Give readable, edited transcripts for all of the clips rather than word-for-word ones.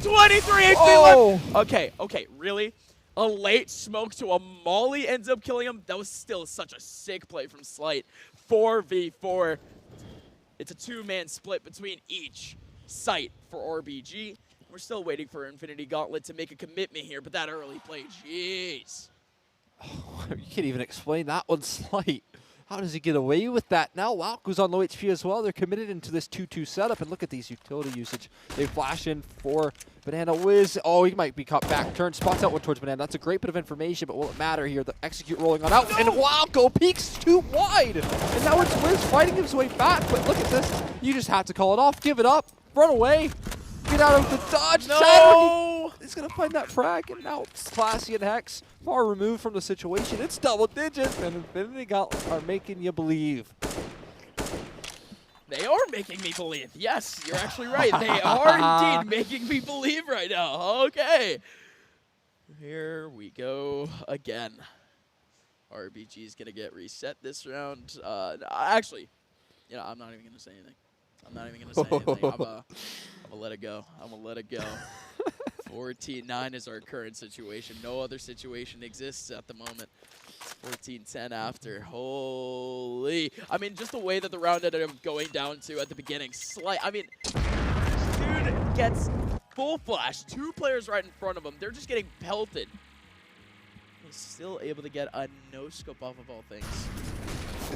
23 HP left. Okay, okay, really? A late smoke to a molly ends up killing him. That was still such a sick play from Slight. 4v4. It's a two-man split between each site for RBG. We're still waiting for Infinity Gauntlet to make a commitment here, but that early play, jeez. Oh, you can't even explain that one, Slight. How does he get away with that? Now Walku's on low HP as well. They're committed into this 2-2 setup, and look at these utility usage. They flash in for Banana Wiz. Oh, he might be caught back. Turn, spots out one towards Banana. That's a great bit of information, but will it matter here? The execute rolling on out, and Walku peeks too wide. And now it's Wiz fighting his way back, but look at this. You just have to call it off, give it up, run away, get out of the dodge. No! Shadow, he's gonna find that frag, and now it's Classy and Hex far removed from the situation. It's double digits, and Infinity Gauntlet are making you believe. They are making me believe. Yes, you're actually right. They are indeed making me believe right now. Okay. Here we go again. RBG is going to get reset this round. Actually, you know, I'm not even going to say anything. I'm not even going to say anything. I'm going to let it go. I'm going to let it go. 14-9 is our current situation. No other situation exists at the moment. 14-10 after. Holy. I mean, just the way that the round ended up going down to at the beginning. I mean, dude gets full flash. Two players right in front of him. They're just getting pelted. He's still able to get a no-scope off of all things.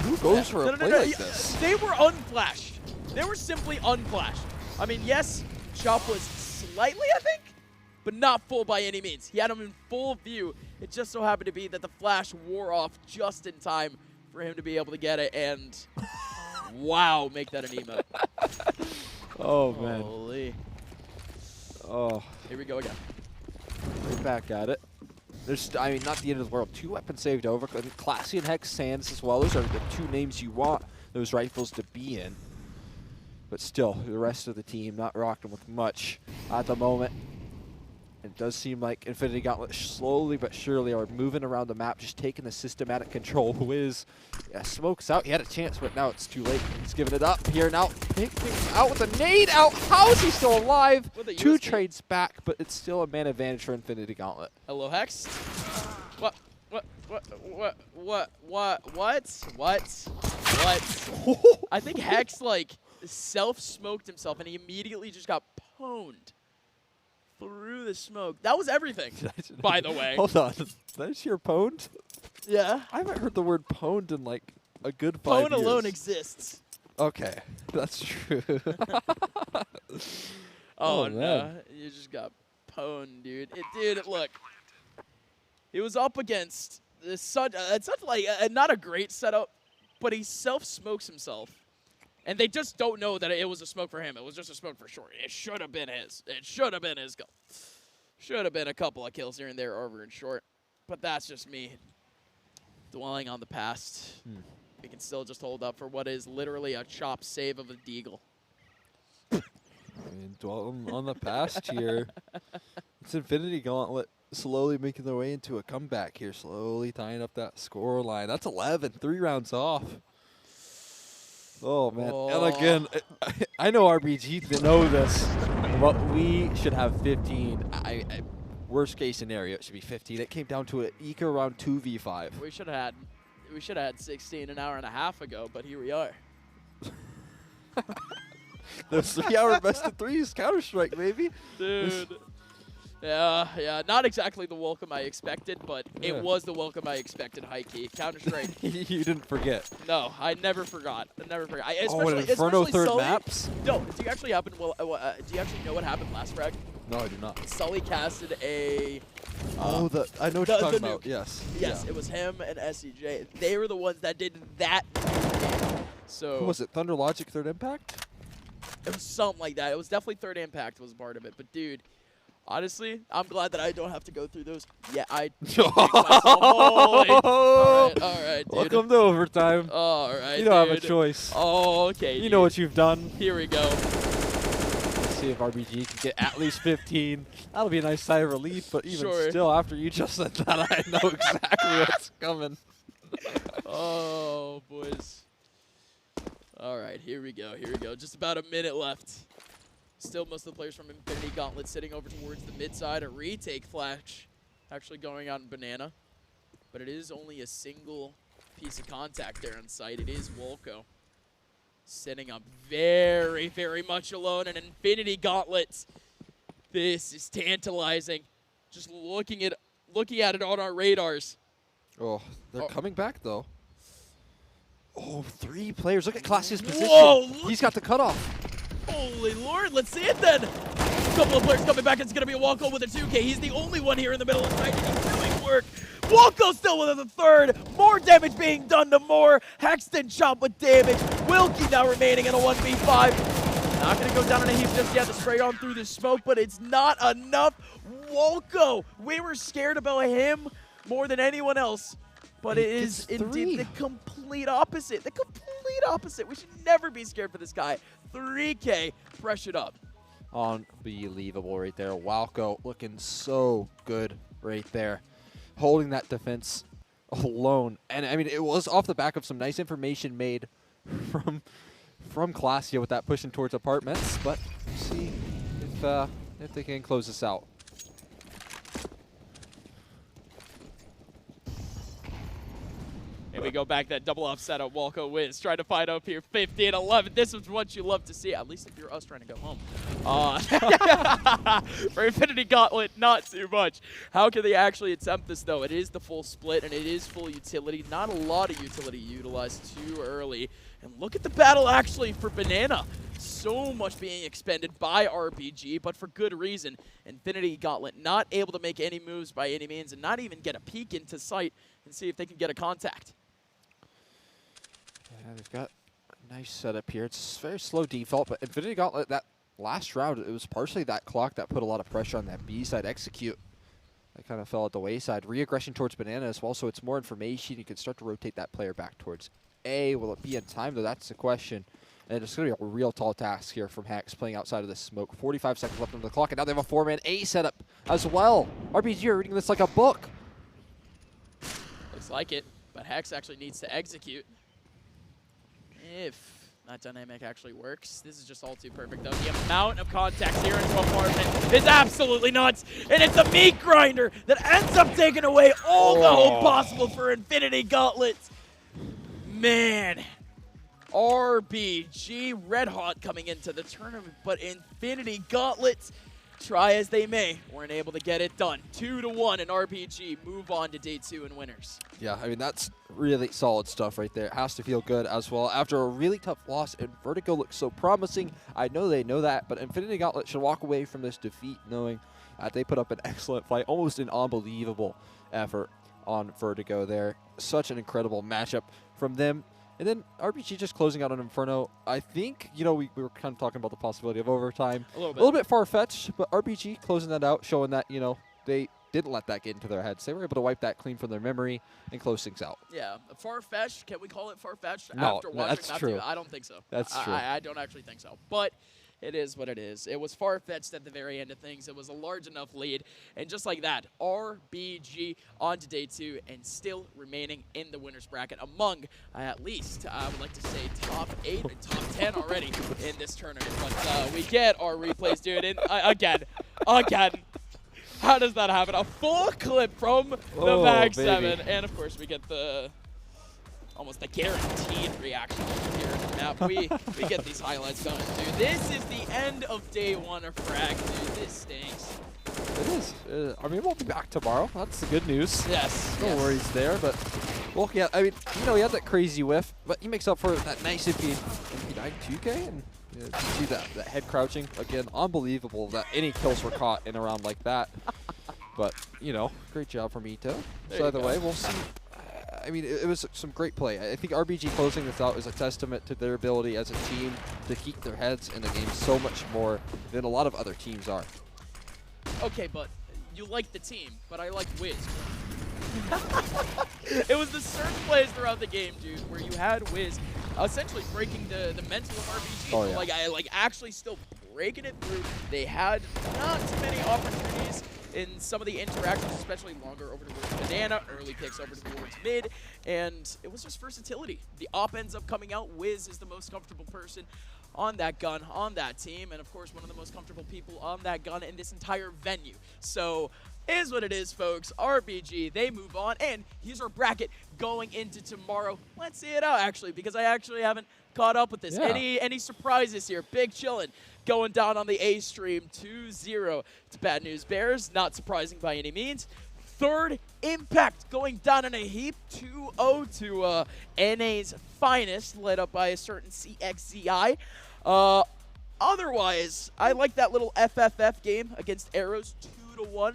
Who goes for a play like this? They were unflashed. They were simply unflashed. I mean, yes, Chop was slightly, I think, but not full by any means. He had him in full view. It just so happened to be that the flash wore off just in time for him to be able to get it, and wow, make that an emote. Oh, man. Holy. Oh. Here we go again. Right back at it. There's, I mean, not the end of the world. 2 weapons saved over. Classy and Hex Sands as well. Those are the 2 names you want those rifles to be in. But still, the rest of the team not rocking with much at the moment. It does seem like Infinity Gauntlet slowly but surely are moving around the map, just taking the systematic control. Wiz, yeah, smokes out. He had a chance, but now it's too late. He's giving it up here now. Out with a nade out. How is he still alive? 2 trades back, but it's still a man advantage for Infinity Gauntlet. Hello, Hex. What? I think Hex, like, self-smoked himself, and he immediately just got pwned through the smoke. That was everything, by the way. Hold on. Did I just hear pwned? Yeah. I haven't heard the word pwned in, like, a good 5 years. Pwn alone exists. Okay. That's true. Oh, no. You just got pwned, dude. Dude, look. He was up against such like not a great setup, but he self-smokes himself. And they just don't know that it was a smoke for him. It was just a smoke for sure. It should have been his. It should have been his goal. Should have been a couple of kills here and there over and short. But that's just me dwelling on the past. We can still just hold up for what is literally a chop save of a deagle. I mean, dwelling on the past here. It's Infinity Gauntlet slowly making their way into a comeback here. Slowly tying up that score line. That's 11. 3 rounds off. Oh, man. Oh. And again, I know RBG to know this, but we should have 15. Worst case scenario, it should be 15. It came down to an eco around 2v5. We should have had 16 an hour and a half ago, but here we are. Those 3-hour best of 3s, Counter-Strike, baby. Dude. Yeah, not exactly the welcome I expected, but it was the welcome I expected, high-key. Counter-Strike. You didn't forget. No, I never forgot. Inferno third Sully, maps? No, do you actually know what happened last frag? No, I do not. Sully casted a... I know what you're talking about, yes. Yes, It was him and SEJ. They were the ones that did that. So who was it, Thunder Logic third impact? It was something like that. It was definitely third impact was part of it, but dude... Honestly, I'm glad that I don't have to go through those. Yeah, I. All right, dude. Welcome to overtime. All right, you don't have a choice. Oh, okay. You know what you've done. Here we go. Let's see if RBG can get at least 15. That'll be a nice sigh of relief, but even still, after you just said that, I know exactly what's coming. Oh, boys. All right, here we go. Just about a minute left. Still, most of the players from Infinity Gauntlet sitting over towards the mid side. A retake flash actually going out in Banana. But it is only a single piece of contact there on site. It is Wolko setting up very, very much alone. An Infinity Gauntlet. This is tantalizing. Just looking at it on our radars. Oh, they're coming back, though. Oh, 3 players. Look at Classia's position. Whoa, He's got the cutoff. Holy Lord, let's see it then. A couple of players coming back. It's going to be a Wolko with a 2K. He's the only one here in the middle of the night, and he's doing work. Wolko still with the 3rd. More damage being done to Moore. Hexton chop with damage. Wilkie now remaining in a 1v5. Not going to go down in a heap just yet to spray on through the smoke, but it's not enough. Wolko, we were scared about him more than anyone else, but it is indeed the complete opposite. The complete opposite. We should never be scared for this guy. 3K pressured up. Unbelievable right there. Wolko looking so good right there. Holding that defense alone. And I mean, it was off the back of some nice information made from Classia with that pushing towards apartments, but we'll see if they can close this out. And we go back that double offset of Wolko Wiz trying to fight up here 15-11. This is what you love to see, at least if you're us trying to go home. For Infinity Gauntlet, not too much. How can they actually attempt this, though? It is the full split, and it is full utility. Not a lot of utility utilized too early. And look at the battle, actually, for Banana. So much being expended by RPG, but for good reason. Infinity Gauntlet not able to make any moves by any means, and not even get a peek into sight and see if they can get a contact. Yeah, they've got a nice setup here. It's very slow default, but Infinity Gauntlet, that last round, it was partially that clock that put a lot of pressure on that B side execute. That kind of fell at the wayside. Re-aggression towards Banana as well, so it's more information. You can start to rotate that player back towards A. Will it be in time, though? That's the question. And it's going to be a real tall task here from Hex playing outside of the smoke. 45 seconds left on the clock, and now they have a 4-man A setup as well. RPG are reading this like a book. Looks like it, but Hex actually needs to execute. If that dynamic actually works. This is just all too perfect, though. The amount of contacts here into apartment is absolutely nuts, and it's a meat grinder that ends up taking away all the hope possible for Infinity Gauntlet. Man, RBG red hot coming into the tournament, but Infinity Gauntlet, try as they may, weren't able to get it done. 2-1, and RPG move on to day 2 and winners. Yeah, I mean, that's really solid stuff right there. It has to feel good as well. After a really tough loss, and Vertigo looks so promising. I know they know that, but Infinity Gauntlet should walk away from this defeat knowing that they put up an excellent fight, almost an unbelievable effort on Vertigo there. Such an incredible matchup from them. And then RPG just closing out on Inferno. I think, you know, we were kind of talking about the possibility of overtime. A little bit. A little bit far-fetched, but RPG closing that out, showing that, you know, they didn't let that get into their heads. They were able to wipe that clean from their memory and close things out. Yeah, far-fetched. Can we call it far-fetched No, after watching that's that true. I don't think so. That's true. I don't actually think so. But it is what it is. It was far-fetched at the very end of things. It was a large enough lead. And just like that, RBG on to day 2 and still remaining in the winner's bracket among, at least, I would like to say, top 8 and top 10 already in this tournament. But we get our replays, dude. And again. How does that happen? A full clip from the Mag 7. And, of course, we get the almost the guaranteed reaction here in the map. We get these highlights going, dude. This is the end of day 1 of Frag, dude. This stinks. It is. I mean, we'll be back tomorrow. That's the good news. Yes. No worries there, but well, yeah, I mean, you know, he had that crazy whiff, but he makes up for that nice MP9 2K, and you see that head crouching. Again, unbelievable that any kills were caught in a round like that. But, you know, great job from Ito. So either way, we'll see. I mean, it was some great play. I think RBG closing this out is a testament to their ability as a team to keep their heads in the game so much more than a lot of other teams are. Okay, but you like the team, but I like Wiz. It was the certain plays throughout the game, dude, where you had Wiz essentially breaking the mental of RPG. Oh, yeah. So, like actually still breaking it through. They had not too many opportunities in some of the interactions, especially longer over towards Banana, early picks over towards mid, and it was just versatility. The op ends up coming out. Wiz is the most comfortable person. on that gun, on that team, and of course one of the most comfortable people on that gun in this entire venue. So is what it is, folks. RBG, they move on, and here's our bracket going into tomorrow. Let's see it out, actually, because I actually haven't caught up with this. Yeah. Any surprises here? Big chillin' going down on the A stream 2-0 to Bad News Bears. Not surprising by any means. Third, Impact going down in a heap, 2-0 to NA's finest, led up by a certain CXZI. Otherwise, I like that little FFF game against Arrows, 2-1.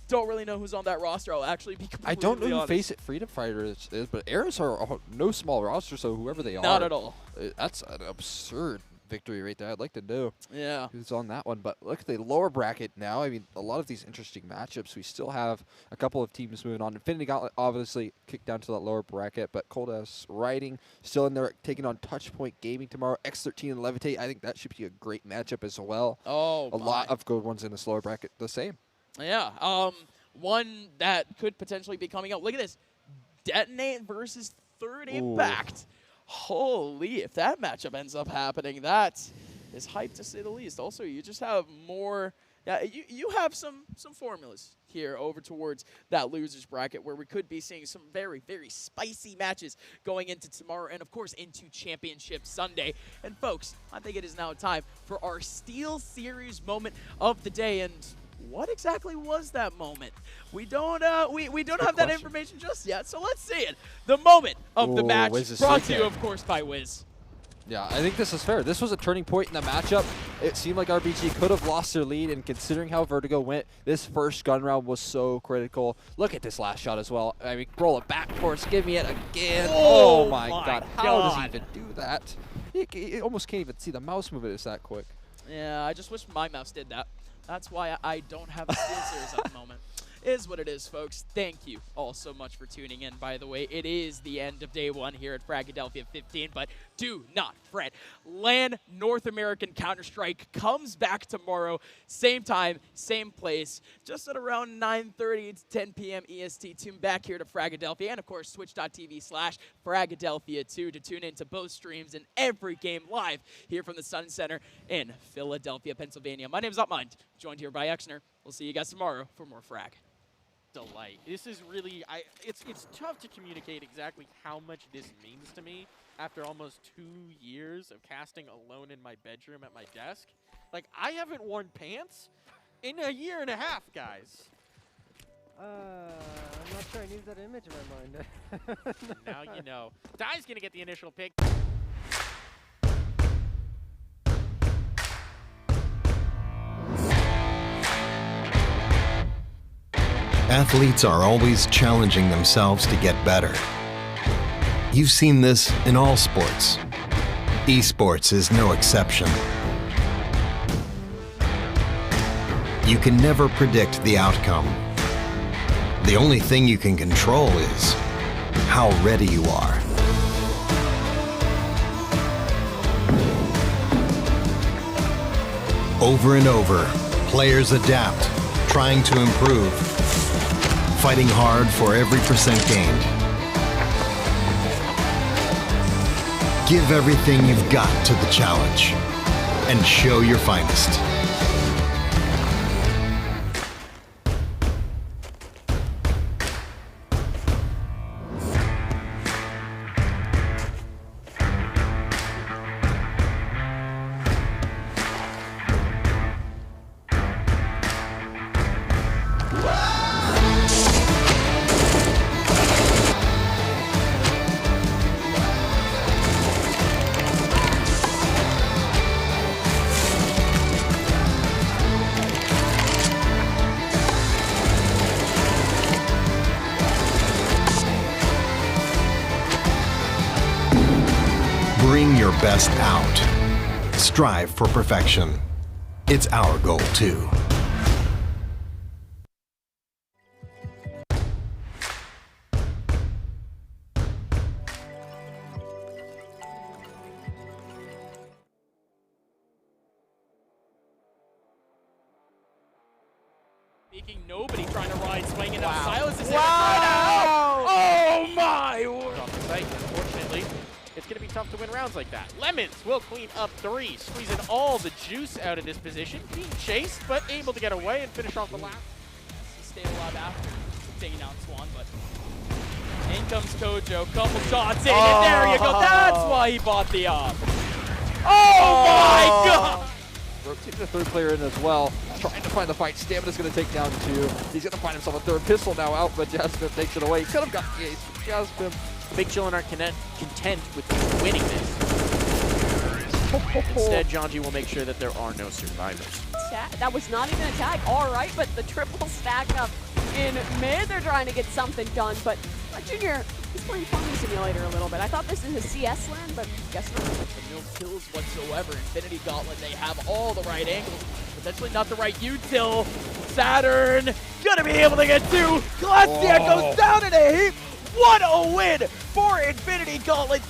Don't really know who's on that roster. I'll actually be completely I don't know who honest. Face It Freedom Fighters is, but Arrows are no small roster, so whoever they are. Not at all. That's an absurd victory right there. I'd like to know Yeah. who's on that one. But look at the lower bracket now. I mean, a lot of these interesting matchups. We still have a couple of teams moving on. Infinity Gauntlet obviously kicked down to that lower bracket, but Cold Ass Riding still in there, taking on Touchpoint Gaming tomorrow. X13 and Levitate. I think that should be a great matchup as well. Oh, A lot of good ones in this lower bracket. The same. Yeah. One that could potentially be coming out. Look at this. Detonate versus Third Impact. Holy, if that matchup ends up happening, that is hype to say the least. Also, you just have more. Yeah, you have some formulas here over towards that losers bracket where we could be seeing some very, very spicy matches going into tomorrow and, of course, into Championship Sunday. And, folks, I think it is now time for our Steel Series moment of the day. And what exactly was that moment? We don't we don't have that information just yet, so let's see it. The moment of the match, brought to you, of course, by Wiz. Yeah, I think this is fair. This was a turning point in the matchup. It seemed like RBG could have lost their lead, and considering how Vertigo went, this first gun round was so critical. Look at this last shot as well. I mean, roll it back for us. Give me it again. Oh my God. How does he even do that? He almost can't even see the mouse movement. It's that quick. Yeah, I just wish my mouse did that. That's why I don't have a Steel Series at the moment. Is what it is, folks. Thank you all so much for tuning in. By the way, it is the end of day one here at Fragadelphia 15, but do not fret. LAN North American Counter-Strike comes back tomorrow, same time, same place, just at around 9:30 to 10 p.m. EST. Tune back here to Fragadelphia, and of course, twitch.tv/Fragadelphia2 to tune into both streams and every game live here from the Sun Center in Philadelphia, Pennsylvania. My name is Upmind, joined here by Exner. We'll see you guys tomorrow for more Frag. Delight. This is really, it's tough to communicate exactly how much this means to me after almost 2 years of casting alone in my bedroom at my desk. Like, I haven't worn pants in a year and a half, guys. I'm not sure I need that image in my mind. Now you know. Dai's gonna get the initial pick. Athletes are always challenging themselves to get better. You've seen this in all sports. Esports is no exception. You can never predict the outcome. The only thing you can control is how ready you are. Over and over, players adapt, trying to improve, fighting hard for every percent gained. Give everything you've got to the challenge and show your finest. Bring your best out. Strive for perfection. It's our goal too. Speaking, nobody trying to ride, swinging out. Wow. Silas is Wow. in it right now. Oh my word. Off the site, unfortunately. It's going to be be tough to win rounds like that. Lemons will clean up 3, squeezing all the juice out of this position, being chased, but able to get away and finish off the lap. He stayed alive after taking out Swan, but in comes Kojo, couple shots in, and there you go. That's why he bought the up. Oh my god! Rotating the third player in as well, trying to find the fight. Stamina's going to take down 2. He's going to find himself a third pistol now out, but Jasmine takes it away. He could have got the ace. Jasmine. Big Chillin aren't content with winning this. Instead, Janji will make sure that there are no survivors. That was not even a tag, all right, but the triple stack up in mid. They're trying to get something done, but Junior, he's playing Farming Simulator a little bit. I thought this is a CS land, but guess not. No kills whatsoever. Infinity Gauntlet, they have all the right angles. Potentially not the right util. Saturn gonna be able to get 2. Glacia goes down in a heap. What a win for Infinity Gauntlet.